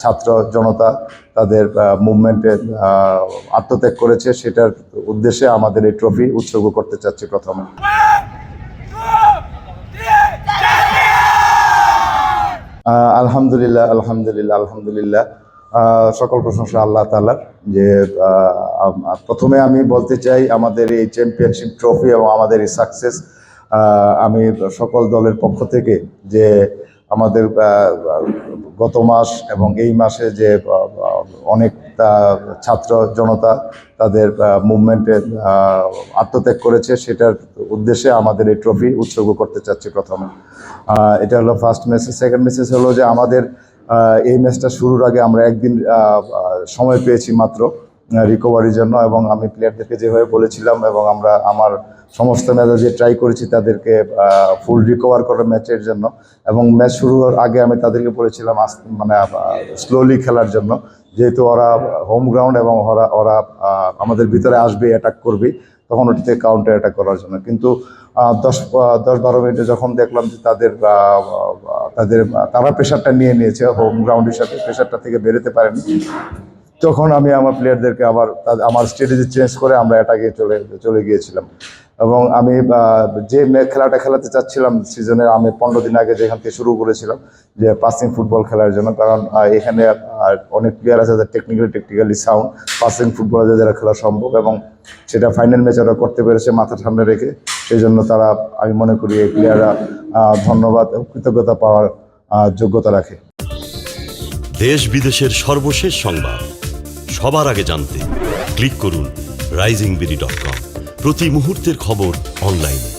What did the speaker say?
ছাত্র জনতা তাদের মুভমেন্টে আত্মত্যাগ করেছে, সেটার উদ্দেশ্যে আমাদের এই ট্রফি উৎসর্গ করতে চাচ্ছি প্রথমে। আলহামদুলিল্লাহ আলহামদুলিল্লাহ আলহামদুলিল্লাহ, সকল প্রশংসা আল্লাহ তাআলার। যে প্রথমে আমি বলতে চাই, আমাদের এই চ্যাম্পিয়নশিপ ট্রফি এবং আমাদের এই সাকসেস, আমি সকল দলের পক্ষ থেকে যে আমাদের গত মাস এবং এই মাসে যে অনেক ছাত্র জনতা তাদের মুভমেন্টে আত্মত্যাগ করেছে, সেটার উদ্দেশ্যে আমাদের এই ট্রফি উৎসর্গ করতে চাচ্ছি প্রথমে। এটা হলো ফার্স্ট মেসেজ। সেকেন্ড মেসেজ হলো যে আমাদের এই ম্যাচটা শুরুর আগে আমরা একদিন সময় পেয়েছি মাত্র রিকভারির জন্য, এবং আমি প্লেয়ারদেরকে যেভাবে বলেছিলাম এবং আমার সমস্ত ম্যাচে ট্রাই করেছি তাদেরকে ফুল রিকভার করার ম্যাচের জন্য, এবং ম্যাচ শুরুর আগে আমি তাদেরকে বলেছিলাম মানে স্লোলি খেলার জন্য, যেহেতু ওরা হোম গ্রাউন্ড এবং ওরা আমাদের ভিতরে আসবে, অ্যাটাক করবে, তখন ওটিতে কাউন্টার অ্যাটাক করার জন্য। কিন্তু 10-12 মিনিটে যখন দেখলাম যে তারা প্রেশারটা নিয়েছে, হোম গ্রাউন্ড হিসাবে প্রেশারটা থেকে বেরোতে পারেনি, তখন আমি আমার প্লেয়ারদেরকে আমার স্ট্র্যাটেজি চেঞ্জ করে আমরা অ্যাটাকে চলে গিয়েছিলাম। এবং আমি যে খেলাটা খেলাতে চাচ্ছিলাম সিজনের, আমি 15 দিন আগে যেখান থেকে শুরু করেছিলাম যে পাসিং ফুটবল খেলার জন্য, কারণ এখানে অনেক প্লেয়ার আছে যাদের টেকনিক্যালি সাউন্ড, পাসিং ফুটবল যারা খেলা সম্ভব, এবং সেটা ফাইনাল ম্যাচ ওরা করতে পেরেছে মাথা ঠান্ডা রেখে। সেই জন্য তারা, আমি মনে করি এই প্লেয়াররা ধন্যবাদ এবং কৃতজ্ঞতা পাওয়ার যোগ্যতা রাখে। দেশ বিদেশের সর্বশেষ সংবাদ সবার আগে জানতে ক্লিক করুন risingbery.com। প্রতি মুহূর্তের খবর অনলাইনে।